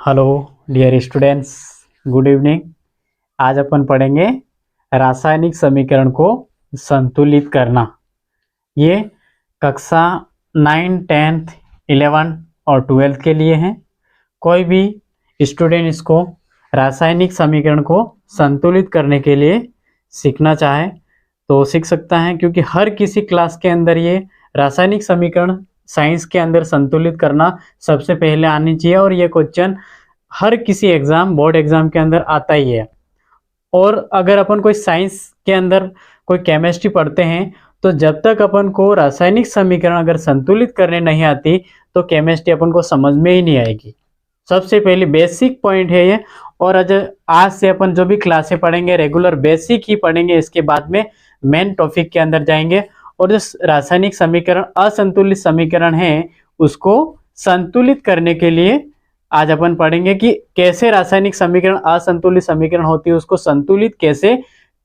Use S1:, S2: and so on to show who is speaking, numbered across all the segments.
S1: Hello dear students, good evening. आज अपन पढ़ेंगे रासायनिक समीकरण को संतुलित करना। ये कक्षा 9, 10th, 11 और 12th के लिए हैं। कोई भी स्टूडेंट इसको रासायनिक समीकरण को संतुलित करने के लिए सीखना चाहे तो सीख सकता है, क्योंकि हर किसी क्लास के अंदर ये रासायनिक समीकरण साइंस के अंदर संतुलित करना सबसे पहले आनी चाहिए। और ये क्वेश्चन हर किसी एग्जाम, बोर्ड एग्जाम के अंदर आता ही है। और अगर अपन कोई साइंस के अंदर कोई केमिस्ट्री पढ़ते हैं तो जब तक अपन को रासायनिक समीकरण अगर संतुलित करने नहीं आती तो केमिस्ट्री अपन को समझ में ही नहीं आएगी। सबसे पहले बेसिक पॉइंट है ये। और आज से अपन जो भी क्लासें पढ़ेंगे रेगुलर बेसिक ही पढ़ेंगे। इसके बाद में मेन टॉपिक के अंदर जाएंगे और जो रासायनिक समीकरण असंतुलित समीकरण है उसको संतुलित करने के लिए आज अपन पढ़ेंगे कि कैसे रासायनिक समीकरण असंतुलित समीकरण होती है उसको संतुलित कैसे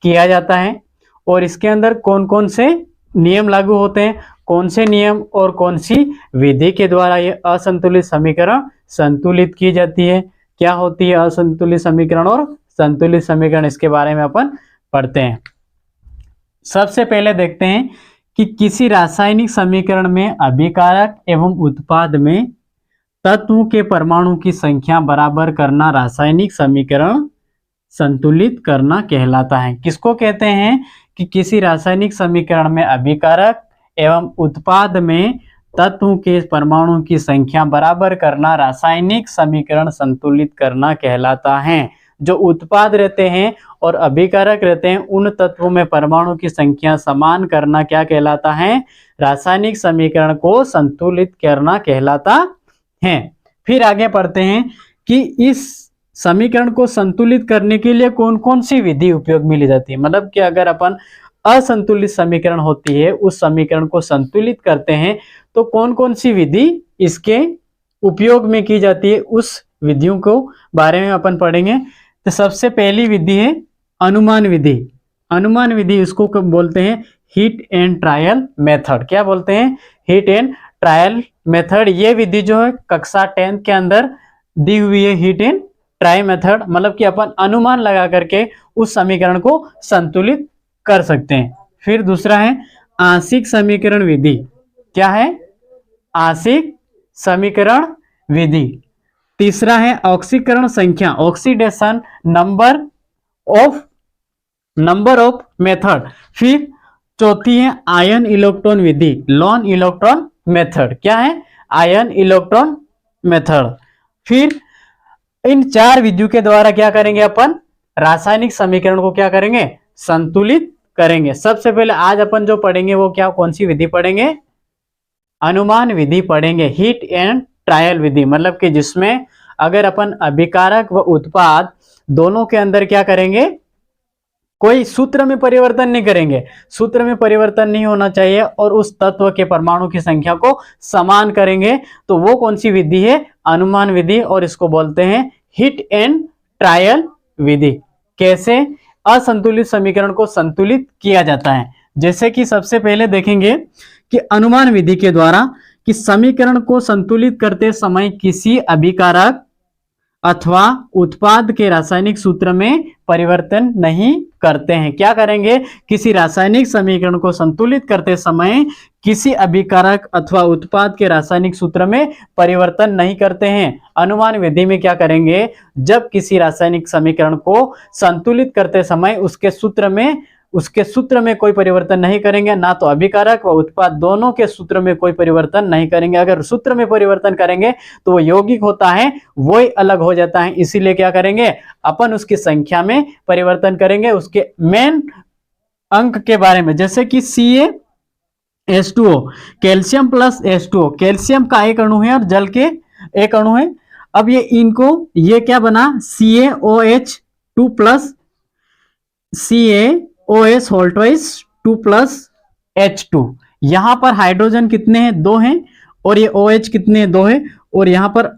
S1: किया जाता है, और इसके अंदर कौन कौन से नियम लागू होते हैं, कौन से नियम और कौन सी विधि के द्वारा ये असंतुलित समीकरण संतुलित की जाती है, क्या होती है असंतुलित समीकरण और संतुलित समीकरण, इसके बारे में अपन पढ़ते हैं। सबसे पहले देखते हैं कि किसी रासायनिक समीकरण में अभिकारक एवं उत्पाद में तत्वों के परमाणु की संख्या बराबर करना रासायनिक समीकरण संतुलित करना कहलाता है। किसको कहते हैं कि किसी रासायनिक समीकरण में अभिकारक एवं उत्पाद में तत्वों के परमाणु की संख्या बराबर करना रासायनिक समीकरण संतुलित करना कहलाता है। जो उत्पाद रहते हैं और अभिकारक रहते हैं उन तत्वों में परमाणु की संख्या समान करना क्या कहलाता है? रासायनिक समीकरण को संतुलित करना कहलाता है। फिर आगे पढ़ते हैं कि इस समीकरण को संतुलित करने के लिए कौन कौन सी विधि उपयोग में ली जाती है। मतलब कि अगर अपन असंतुलित समीकरण होती है उस समीकरण को संतुलित करते हैं तो कौन कौन सी विधि इसके उपयोग में की जाती है, उस विधियों को बारे में अपन पढ़ेंगे। तो सबसे पहली विधि है अनुमान विधि। अनुमान विधि इसको बोलते हैं हिट एंड ट्रायल मेथड। क्या बोलते हैं? Hit and trial method. ये विधि जो है कक्षा 10th के अंदर दी हुई है, हिट एंड ट्रायल मेथड। मतलब कि अपन अनुमान लगा करके उस समीकरण को संतुलित कर सकते हैं। फिर दूसरा है आंशिक समीकरण विधि। क्या है? आंशिक समीकरण विधि। तीसरा है ऑक्सीकरण संख्या, ऑक्सीडेशन नंबर ऑफ मेथड। फिर चौथी है आयन इलेक्ट्रॉन विधि, लॉन इलेक्ट्रॉन मेथड। क्या है? Ion electron method. फिर इन चार विधियों के द्वारा क्या करेंगे अपन? रासायनिक समीकरण को क्या करेंगे? संतुलित करेंगे। सबसे पहले आज अपन जो पढ़ेंगे वो क्या, कौन सी विधि पढ़ेंगे? अनुमान विधि पढ़ेंगे, हिट एंड ट्रायल विधि। मतलब कि जिसमें अगर अपन अभिकारक व उत्पाद दोनों के अंदर क्या करेंगे, कोई सूत्र में परिवर्तन नहीं करेंगे, सूत्र में परिवर्तन नहीं होना चाहिए, और उस तत्व के परमाणु की संख्या को समान करेंगे, तो वो कौन सी विधि है? अनुमान विधि। और इसको बोलते हैं हिट एंड ट्रायल विधि। कैसे असंतुलित समीकरण को संतुलित किया जाता है? जैसे कि सबसे पहले देखेंगे कि अनुमान विधि के द्वारा कि समीकरण को संतुलित करते समय किसी अभिकारक अथवा उत्पाद के रासायनिक सूत्र में परिवर्तन नहीं करते हैं। क्या करेंगे? किसी रासायनिक समीकरण को संतुलित करते समय किसी अभिकारक अथवा उत्पाद के रासायनिक सूत्र में परिवर्तन नहीं करते हैं। अनुमान विधि में क्या करेंगे? जब किसी रासायनिक समीकरण को संतुलित करते समय उसके सूत्र में कोई परिवर्तन नहीं करेंगे, ना तो अभिकारक व उत्पाद दोनों के सूत्र में कोई परिवर्तन नहीं करेंगे। अगर सूत्र में परिवर्तन करेंगे तो वो यौगिक होता है, वो ही अलग हो जाता है। इसीलिए क्या करेंगे? अपन उसकी संख्या में परिवर्तन करेंगे, उसके मेन अंक के बारे में। जैसे कि CaH2O, calcium plus H2O, calcium का एक अणु है और जल के एक अणु है। अब ये क्या बना? CaOH2 plus CaOH whole twice 2 plus H2। यहां पर हाइड्रोजन कितने हैं? 2 हैं। और ये OH कितने हैं? 2 है। और यहां पर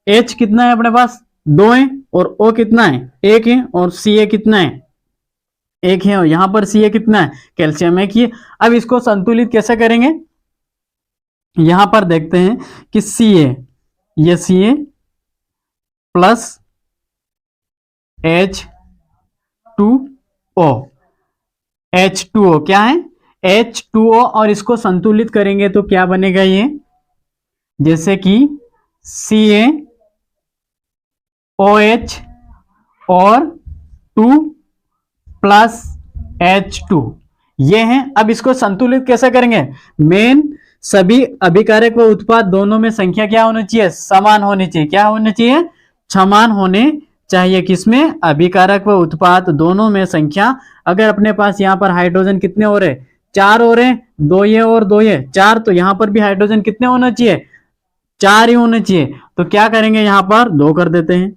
S1: H कितना है अपने पास? 2 है। और O कितना है? 1 है। और Ca कितना है? 1 है। और यहां पर Ca कितना है? कैल्शियम 1 ही है। अब इसको संतुलित कैसे करेंगे? यहां पर देखते हैं कि Ca, ये Ca प्लस H2O। H2O क्या है? H2O, और इसको संतुलित करेंगे तो क्या बनेगा ये? जैसे कि CaOH और 2 प्लस H2 ये हैं। अब इसको संतुलित कैसे करेंगे? मेन सभी अभिकारक व उत्पाद दोनों में संख्या क्या होनी चाहिए? समान होनी चाहिए। क्या होनी चाहिए? समान होने चाहिए। किसमें? अभिकारक व उत्पाद दोनों में संख्या। अगर अपने पास यहाँ पर हाइड्रोजन कितने हो रहे? 4 हो रहे, 2 ये और 2 ये 4, तो यहाँ पर भी हाइड्रोजन कितने होना चाहिए? 4 ही होने चाहिए। तो क्या करेंगे? यहाँ पर 2 कर देते हैं।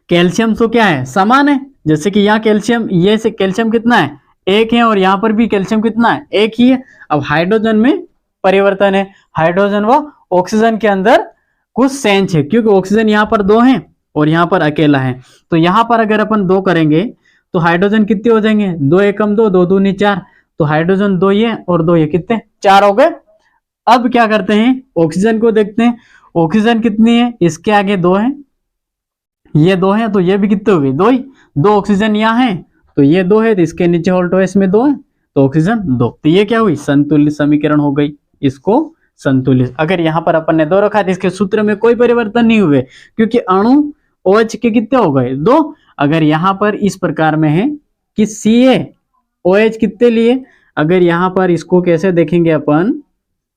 S1: कैल्शियम तो क्या है? समान है। जैसे कि यहाँ कैल्शियम, ये से कैल्शियम कितना है? 1 है, और यहाँ पर भी कैल्शियम कितना है? 1 ही है। अब हाइड्रोजन में परिवर्तन है। हाइड्रोजन व ऑक्सीजन के अंदर कुछ सेंच है, क्योंकि ऑक्सीजन यहाँ पर 2 है और यहाँ पर अकेला है। तो यहाँ पर अगर अपन 2 करेंगे तो हाइड्रोजन कितने हो जाएंगे? 2 एकम 2, 2 दूनी 4। तो हाइड्रोजन 2 ये और 2 ये कितने? 4 हो गए। अब क्या करते हैं? ऑक्सीजन को देखते हैं। ऑक्सीजन कितनी है? इसके आगे 2 है, ये 2 है, तो ये भी कितने हो गए? 2 ही। 2 ऑक्सीजन यहाँ है, तो ये 2 है, तो इसके नीचे ऑल्टो इसमें 2 है, तो ऑक्सीजन 2। तो ये क्या हुई? संतुलित समीकरण हो गई। इसको संतुलित। अगर यहाँ पर अपन ने 2 रखा तो इसके सूत्र में कोई परिवर्तन नहीं हुए, क्योंकि अणु OH के कितने हो गए? 2। अगर यहाँ पर इस प्रकार में है कि CaOH कितने लिए, अगर यहाँ पर इसको कैसे देखेंगे अपन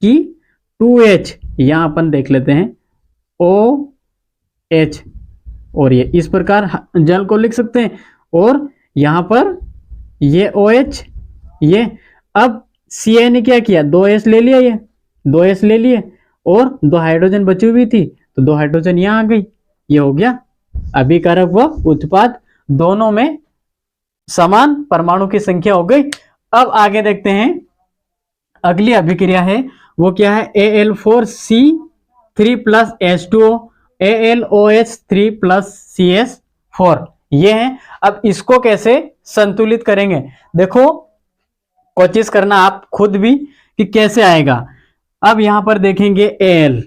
S1: कि 2H, यहाँ अपन देख लेते हैं OH, और ये इस प्रकार जल को लिख सकते हैं। और यहाँ पर ये OH, ये अब Ca ने क्या किया? 2S ले लिया, ये 2S ले लिए, और 2 हाइड्रोजन बची हुई थी, तो 2 हाइड्रोजन यहाँ आ गई। ये हो गया अभिकारक व उत्पाद दोनों में समान परमाणु की संख्या हो गई। अब आगे देखते हैं, अगली अभिक्रिया है वो क्या है? Al4C3 plus H2O, AlOH3 plus CS4 ये है। अब इसको कैसे संतुलित करेंगे? देखो, कोशिश करना आप खुद भी कि कैसे आएगा। अब यहां पर देखेंगे Al,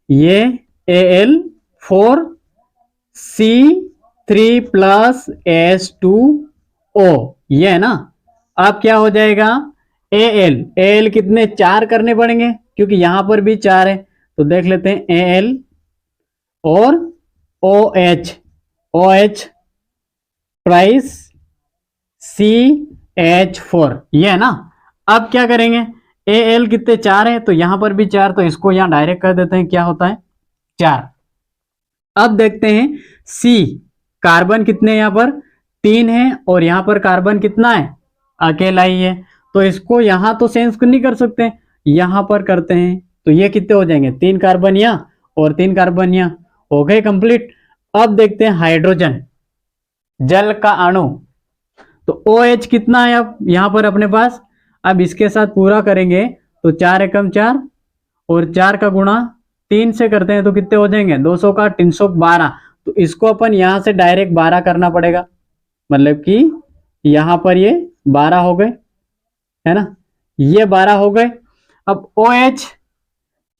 S1: ये Al4C3 प्लस H2O ये है ना। अब क्या हो जाएगा? Al कितने? 4 करने पड़ेंगे, क्योंकि यहां पर भी 4 है। तो देख लेते हैं Al और OH ट्राइस CH4 ये है ना। अब क्या करेंगे? Al कितने? 4 है, तो यहां पर भी 4, तो इसको यहां डायरेक्ट कर देते हैं। क्या होता है? 4। अब देखते हैं C, कार्बन कितने यहाँ पर? 3 है, और यहाँ पर कार्बन कितना है? अकेला ही है। तो इसको यहां तो सेंस नहीं कर सकते, यहां पर करते हैं, तो ये कितने हो जाएंगे? 3 कार्बन यहाँ और 3 कार्बन यहाँ, हो गए कंप्लीट। अब देखते हैं हाइड्रोजन, जल का अणु। तो OH कितना है अब यहां पर अपने पास? अब इसके साथ पूरा करेंगे तो 4 एकम 4, और 4 का गुणा 3 से करते हैं तो कितने हो जाएंगे? 200 का 312। तो इसको अपन यहां से डायरेक्ट 12 करना पड़ेगा, मतलब कि यहां पर ये 12 हो गए, है ना, ये 12 हो गए। अब OH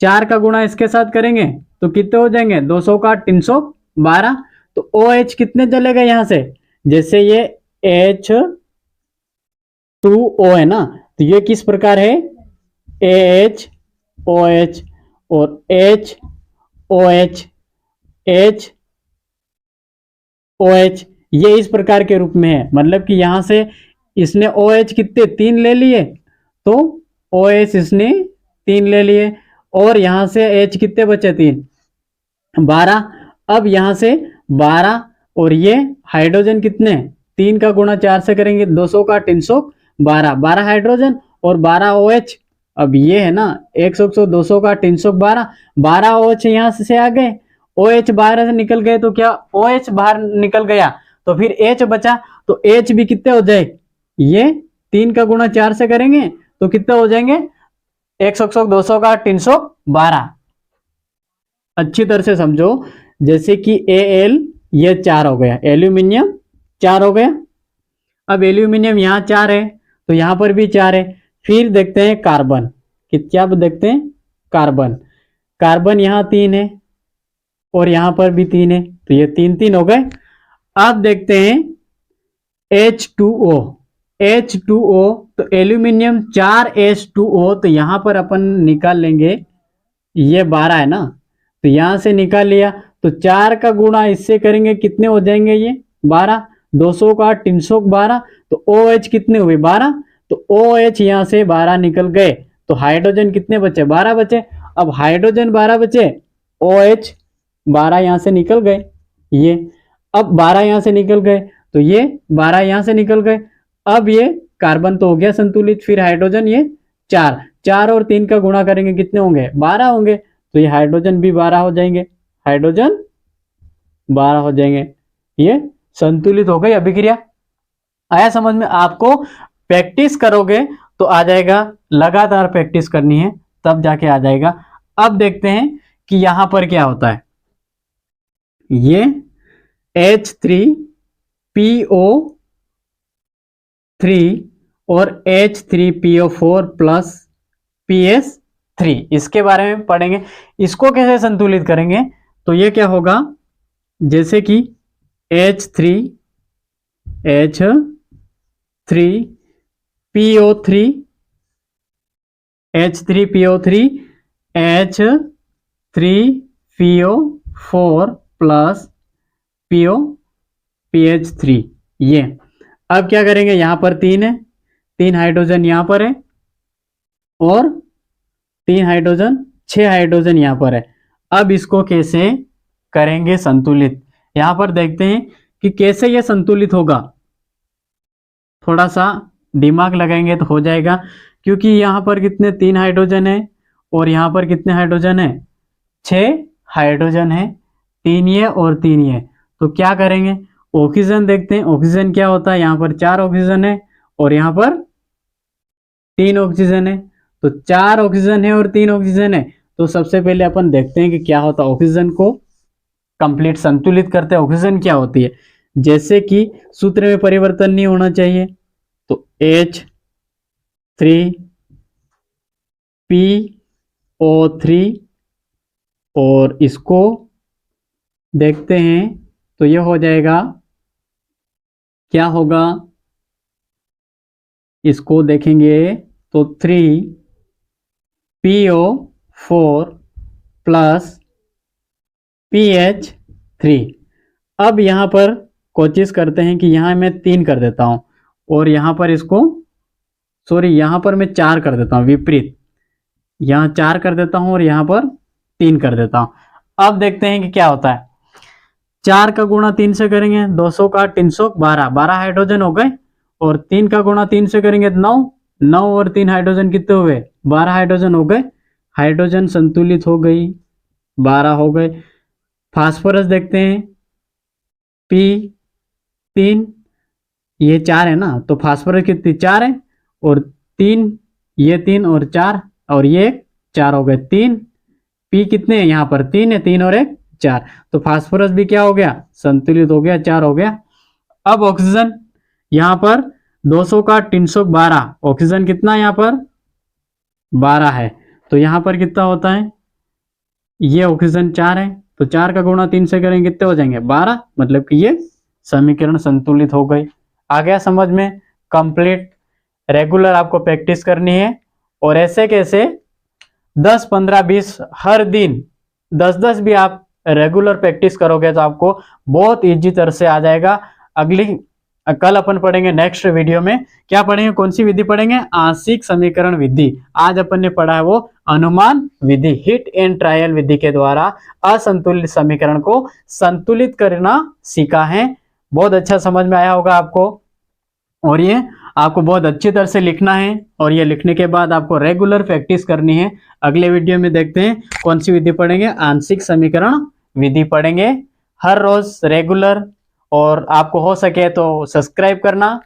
S1: 4 का गुणा इसके साथ करेंगे तो कितने हो जाएंगे? 200 का 312। तो OH कितने चलेगा यहां से? जैसे ये H2O है ना, तो ये किस प्रकार है? AHOH और HOH HOH ये इस प्रकार के रूप में है। मतलब कि यहां से इसने OH कितने? 3 ले लिए, तो OH इसने 3 ले लिए, और यहां से H कितने बचे? 3, 12। अब यहां से 12, और ये हाइड्रोजन कितने? 3 का गुणा 4 से करेंगे 200 का 312, 12 हाइड्रोजन और 12 OH। अब ये है ना 100 200 का 312, 12 OH यहाँ से आ गए, OH बाहर से निकल गए, तो क्या OH बाहर निकल गया तो फिर H बचा, तो H भी कितने हो जाए? ये 3 का गुणा 4 से करेंगे तो कितने हो जाएंगे? 100 200 का 312। अच्छी तरह से समझो, जैसे कि Al ये 4 हो गया, एल्यूमिनियम 4 हो गया। अब एल्यूमिनियम यहाँ 4 है, तो यहाँ पर भी 4 है। फिर देखते हैं कार्बन, क्या देखते हैं? कार्बन, कार्बन यहाँ 3 है, और यहाँ पर भी 3 है, तो ये 3 3 हो गए। अब देखते हैं H2O, H2O तो एल्यूमिनियम 4H2O, तो यहाँ पर अपन निकाल लेंगे, ये 12 है ना, तो यहां से निकाल लिया, तो 4 का गुणा इससे करेंगे कितने हो जाएंगे, ये 12, 200 का 300 12, तो OH कितने हुए 12, तो OH यहां से 12 निकल गए, तो हाइड्रोजन कितने बचे 12 बचे। अब हाइड्रोजन 12 बचे, OH 12 यहां से निकल गए, ये अब 12 यहां से निकल गए, तो ये 12 यहां से निकल गए। अब ये कार्बन तो हो गया संतुलित, फिर हाइड्रोजन ये 4, 4 और 3 का गुणा करेंगे कितने होंगे 12 होंगे, तो ये हाइड्रोजन भी 12 हो जाएंगे, हाइड्रोजन 12 हो जाएंगे। ये संतुलित हो गई अभिक्रिया। आया समझ में? आपको प्रैक्टिस करोगे तो आ जाएगा, लगातार प्रैक्टिस करनी है तब जाके आ जाएगा। अब देखते हैं कि यहां पर क्या होता है। ये H3PO3 और H3PO4 प्लस PS3, इसके बारे में पढ़ेंगे। इसको कैसे संतुलित करेंगे, तो ये क्या होगा, जैसे कि H3PO3 H3PO4 प्लस PH3, ये अब क्या करेंगे, यहां पर 3 है, 3 हाइड्रोजन यहां पर है और 3 हाइड्रोजन, 6 हाइड्रोजन यहां पर है। अब इसको कैसे करेंगे संतुलित, यहां पर देखते हैं कि कैसे ये संतुलित होगा। थोड़ा सा दिमाग लगाएंगे तो हो जाएगा, क्योंकि यहां पर कितने 3 हाइड्रोजन है और यहां पर कितने हाइड्रोजन है 6 हाइड्रोजन है, 3 ये और 3 ये, तो क्या करेंगे, ऑक्सीजन देखते हैं, ऑक्सीजन क्या होता है, यहाँ पर 4 ऑक्सीजन है और यहाँ पर 3 ऑक्सीजन है, तो 4 ऑक्सीजन है और 3 ऑक्सीजन है, तो सबसे पहले अपन देखते हैं कि क्या होता है, ऑक्सीजन को कंप्लीट संतुलित करते हैं। ऑक्सीजन क्या होती है, जैसे कि सूत्र में परिवर्तन नहीं होना चाहिए, तो H3PO3 और इसको देखते हैं तो ये हो जाएगा, क्या होगा, इसको देखेंगे तो 3PO4 प्लस PH3। अब यहां पर कोशिश करते हैं कि यहां मैं 3 कर देता हूं और यहां पर इसको, सॉरी यहां पर मैं 4 कर देता हूं, विपरीत, यहां 4 कर देता हूं और यहां पर 3 कर देता हूं। अब देखते हैं कि क्या होता है, 4 का गुणा 3 से करेंगे, 200 का 300 12, 12 हाइड्रोजन हो गए, और 3 का गुणा 3 से करेंगे 9, 9 और 3 हाइड्रोजन कितने हुए 12 हाइड्रोजन हो गए, हाइड्रोजन संतुलित हो गई, 12 हो गए। फास्फोरस देखते हैं, P3, ये 4 है ना, तो फास्फोरस कितनी 4 है और 3, ये 3 और 4 और ये 4 हो गए, 3 P कितने हैं यहाँ पर 3 है, 3 और 1 4, तो फास्फोरस भी क्या हो गया संतुलित हो गया, 4 हो गया। अब ऑक्सीजन यहाँ पर 200 का 312, ऑक्सीजन कितना यहाँ पर 12 है, तो यहाँ पर कितना होता है, ये ऑक्सीजन 4 है, तो 4 का गुणा 3 से करेंगे कितने हो जाएंगे 12, मतलब कि ये समीकरण संतुलित हो गई। आ गया समझ में? कंप्लीट रेगुलर आपको प्रैक्टिस करनी है, और ऐसे कैसे 10 15 20 हर दिन 10 भी आप रेगुलर प्रैक्टिस करोगे तो आपको बहुत इजी तरह से आ जाएगा। कल अपन पढ़ेंगे नेक्स्ट वीडियो में, क्या पढ़ेंगे, कौन सी विधि पढ़ेंगे, आंशिक समीकरण विधि। आज अपन ने पढ़ा है वो अनुमान विधि, हिट एंड ट्रायल विधि के द्वारा असंतुलित समीकरण को संतुलित करना सीखा है। बहुत अच्छा समझ में आया होगा आपको, और ये आपको बहुत अच्छी तरह से लिखना है, और ये लिखने के बाद आपको रेगुलर प्रैक्टिस करनी है। अगले वीडियो में देखते हैं कौन सी विधि पढ़ेंगे, आंशिक समीकरण विधि पढ़ेंगे हर रोज रेगुलर। और आपको हो सके तो सब्सक्राइब करना,